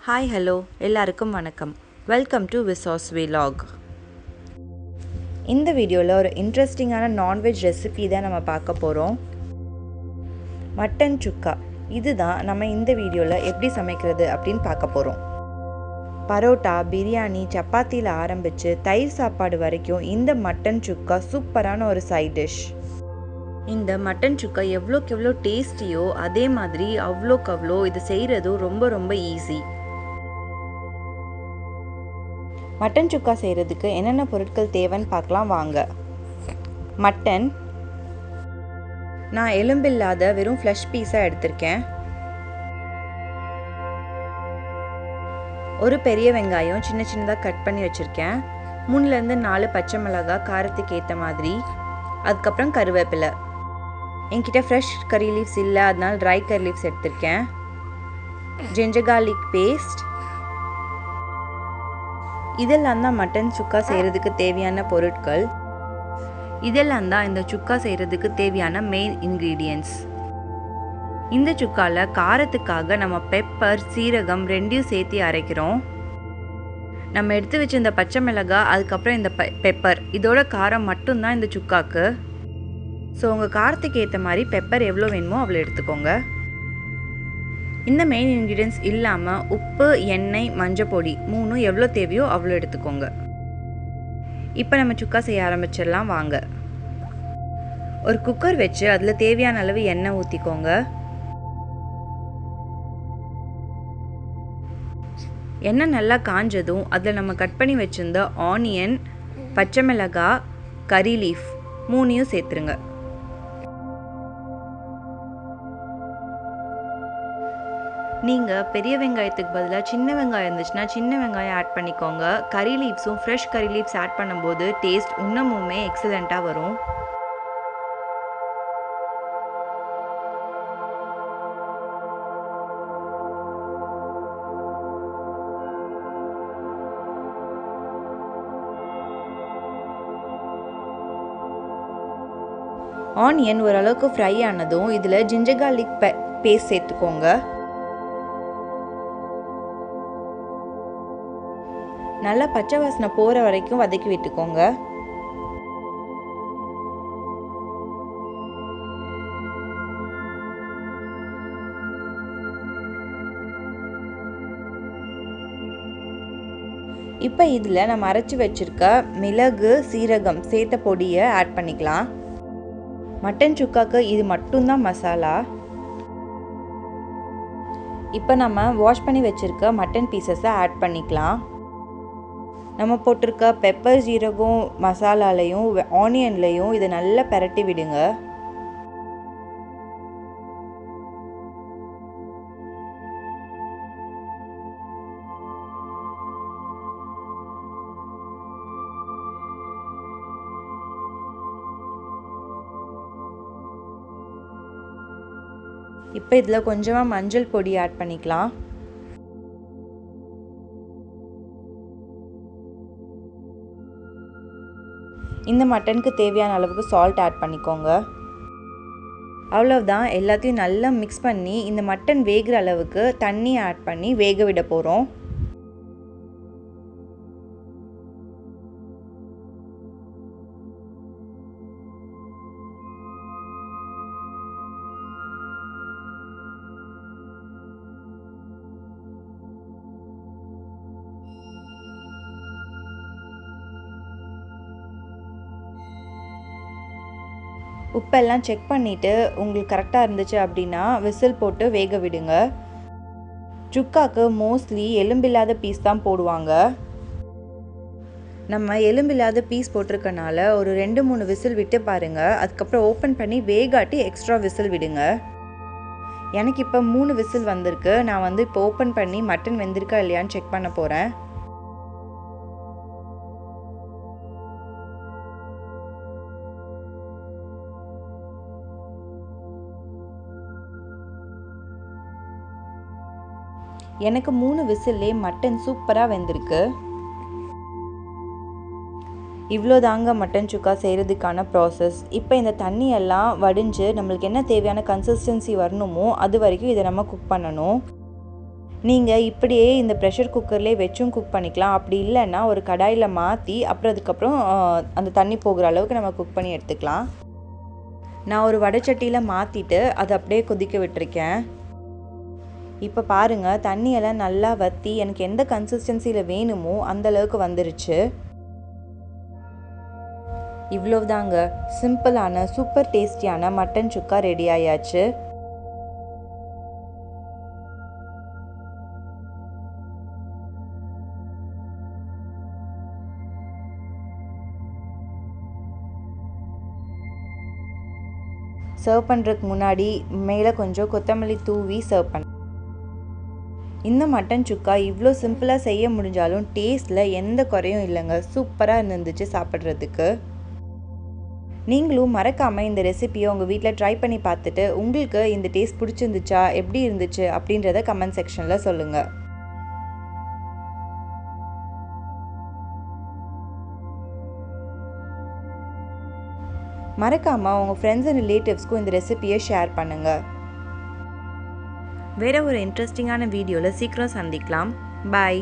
Hi, hello, எல்லாருக்கும் வணக்கம். Welcome to Visasvlog. இந்த வீடியோவில் ஒரு இன்ட்ரெஸ்டிங்கான நான்வெஜ் ரெசிபி தான் நம்ம பார்க்க போகிறோம். மட்டன் சுக்கா. இதுதான் நம்ம இந்த வீடியோவில் எப்படி சமைக்கிறது அப்படின்னு பார்க்க போகிறோம். பரோட்டா, பிரியாணி, சப்பாத்தியில் ஆரம்பித்து தயிர் சாப்பாடு வரைக்கும் இந்த மட்டன் சுக்கா சூப்பரான ஒரு சைட் டிஷ். இந்த மட்டன் சுக்கா எவ்வளோக்கு எவ்வளோ டேஸ்டியோ அதே மாதிரி அவ்வளோக்கு அவ்வளோ இது செய்கிறதும் ரொம்ப ஈஸி. மட்டன் சுக்கா செய்கிறதுக்கு என்னென்ன பொருட்கள் தேவைன்னு பார்க்கலாம் வாங்க. மட்டன் நான் எலும்பில்லாத வெறும் ஃப்ளஷ் பீஸாக எடுத்திருக்கேன். ஒரு பெரிய வெங்காயம் சின்னதாக கட் பண்ணி வச்சுருக்கேன். 3லேருந்து 4 பச்சை மிளகாய் காரத்துக்கு ஏற்ற மாதிரி. அதுக்கப்புறம் கருவேப்பிலை. என்கிட்ட ஃப்ரெஷ் கறி லீவ்ஸ் இல்லை, அதனால ட்ரை கறி லீவ்ஸ் எடுத்திருக்கேன். Ginger garlic paste. இதெல்லாம் தான் மட்டன் சுக்கா செய்கிறதுக்கு தேவையான பொருட்கள். இதெல்லாம் தான் இந்த சுக்கா செய்கிறதுக்கு தேவையான மெயின் இன்க்ரீடியன்ட்ஸ். இந்த சுக்காவில் காரத்துக்காக நம்ம பெப்பர், சீரகம் ரெண்டையும் சேர்த்து அரைக்கிறோம். நம்ம எடுத்து வச்ச இந்த பச்சை மிளகாய், அதுக்கப்புறம் இந்த பெப்பர், இதோட காரம் மட்டும்தான் இந்த சுக்காக்கு. ஸோ உங்கள் காரத்துக்கு ஏற்ற மாதிரி பெப்பர் எவ்வளோ வேணுமோ அவ்வளோ எடுத்துக்கோங்க. இந்த மெயின் இன்க்ரீடியன்ஸ் இல்லாமல் உப்பு, எண்ணெய், மஞ்சள் பொடி 3 எவ்வளோ தேவையோ அவ்வளோ எடுத்துக்கோங்க. இப்போ நம்ம சுக்கா செய்ய ஆரம்பிச்சிடலாம் வாங்க. ஒரு குக்கர் வச்சு அதில் தேவையான அளவு எண்ணெய் ஊற்றிக்கோங்க. எண்ணெய் நல்லா காஞ்சதும் அதில் நம்ம கட் பண்ணி வச்சுருந்த ஆனியன், பச்சை மிளகாய், கறி லீஃப் 3 சேர்த்துருங்க. நீங்கள் பெரிய வெங்காயத்துக்கு பதிலாக சின்ன வெங்காயம் இருந்துச்சுன்னா சின்ன வெங்காயம் ஆட் பண்ணிக்கோங்க. கறி லீவ்ஸும் ஃப்ரெஷ் கறி லீவ்ஸ் ஆட் பண்ணும்போது டேஸ்ட் இன்னமுமே எக்ஸலண்ட்டாக வரும். ஆனியன் ஓரளவுக்கு ஃப்ரை ஆனதும் இதில் ஜிஞ்சர் கார்லிக் பேஸ்ட் சேர்த்துக்கோங்க. நல்லா பச்சை வாசனை போகிற வரைக்கும் வதக்கி விட்டுக்கோங்க. இப்போ இதில் நம்ம அரைச்சி வச்சிருக்க மிளகு, சீரகம் சேர்த்த பொடியை ஆட் பண்ணிக்கலாம். மட்டன் சுக்காக்கு இது மட்டும்தான் மசாலா. இப்போ நம்ம வாஷ் பண்ணி வச்சுருக்க மட்டன் பீசஸை ஆட் பண்ணிக்கலாம். நம்ம போட்டிருக்க பெப்பர், ஜீரகம் மசாலாலையும் ஆனியன்லையும் இதை நல்லா பரட்டி விடுங்க. இப்போ இதில் கொஞ்சமாக மஞ்சள் பொடி ஆட் பண்ணிக்கலாம். இந்த மட்டனுக்கு தேவையான அளவுக்கு சால்ட் ஆட் பண்ணிக்கோங்க. அவ்வளவுதான். எல்லாத்தையும் நல்லா மிக்ஸ் பண்ணி இந்த மட்டன் வேகிற அளவுக்கு தண்ணி ஆட் பண்ணி வேக விட போகிறோம். உப்பெல்லாம் செக் பண்ணிவிட்டு உங்களுக்கு கரெக்டாக இருந்துச்சு அப்படின்னா விசில் போட்டு வேக விடுங்க. சுக்காக்கு மோஸ்ட்லி எலும்பில்லாத பீஸ் தான் போடுவாங்க. நம்ம எலும்பில்லாத பீஸ் போட்டிருக்கனால ஒரு 2-3 விசில் விட்டு பாருங்கள். அதுக்கப்புறம் ஓப்பன் பண்ணி வேகாட்டி எக்ஸ்ட்ரா விசில் விடுங்க. எனக்கு இப்போ 3 விசில் வந்திருக்கு. நான் இப்போ ஓப்பன் பண்ணி மட்டன் வெந்திருக்கா இல்லையான்னு செக் பண்ண போகிறேன். எனக்கு 3 விசில்லே மட்டன் சூப்பராக வெந்திருக்கு. இவ்வளோதாங்க மட்டன் சுக்கா செய்கிறதுக்கான ப்ராசஸ். இப்போ இந்த தண்ணியெல்லாம் வடிஞ்சு நம்மளுக்கு என்ன தேவையான கன்சிஸ்டன்சி வரணுமோ அது வரைக்கும் இதை நம்ம குக் பண்ணணும். நீங்கள் இப்படியே இந்த ப்ரெஷர் குக்கர்லேயே வச்சும் குக் பண்ணிக்கலாம். அப்படி இல்லைன்னா ஒரு கடாயில் மாற்றி அப்புறம் அதுக்கப்புறம் அந்த தண்ணி போகிற அளவுக்கு நம்ம குக் பண்ணி எடுத்துக்கலாம். நான் ஒரு வடைச்சட்டியில் மாற்றிட்டு அதை அப்படியே கொதிக்க விட்டுருக்கேன். இப்போ பாருங்கள், தண்ணியெல்லாம் நல்லா வற்றி எனக்கு எந்த கன்சிஸ்டன்சியில் வேணுமோ அந்தளவுக்கு வந்துருச்சு. இவ்வளவுதாங்க, சிம்பிளான சூப்பர் டேஸ்டியான மட்டன் சுக்கா ரெடி ஆயாச்சு. சர்வ் பண்ணுறதுக்கு முன்னாடி மேலே கொஞ்சம் கொத்தமல்லி தூவி சர்வ் பண்ண. இந்த மட்டன் சுக்கா இவ்வளோ சிம்பிளாக செய்ய முடிஞ்சாலும் டேஸ்ட்டில் எந்த குறையும் இல்லைங்க. சூப்பராக இருந்துச்சு சாப்பிட்றதுக்கு. நீங்களும் மறக்காமல் இந்த ரெசிபியை உங்கள் வீட்டில் ட்ரை பண்ணி பார்த்துட்டு உங்களுக்கு இந்த டேஸ்ட் பிடிச்சிருந்துச்சா, எப்படி இருந்துச்சு அப்படின்றத கமெண்ட் செக்ஷனில் சொல்லுங்கள். மறக்காமல் உங்கள் ஃப்ரெண்ட்ஸ் அண்ட் ரிலேட்டிவ்ஸ்க்கும் இந்த ரெசிபியை ஷேர் பண்ணுங்கள். வேறு ஒரு இன்ட்ரெஸ்டிங்கான வீடியோவில் சீக்கிரம் சந்திக்கலாம். பாய்.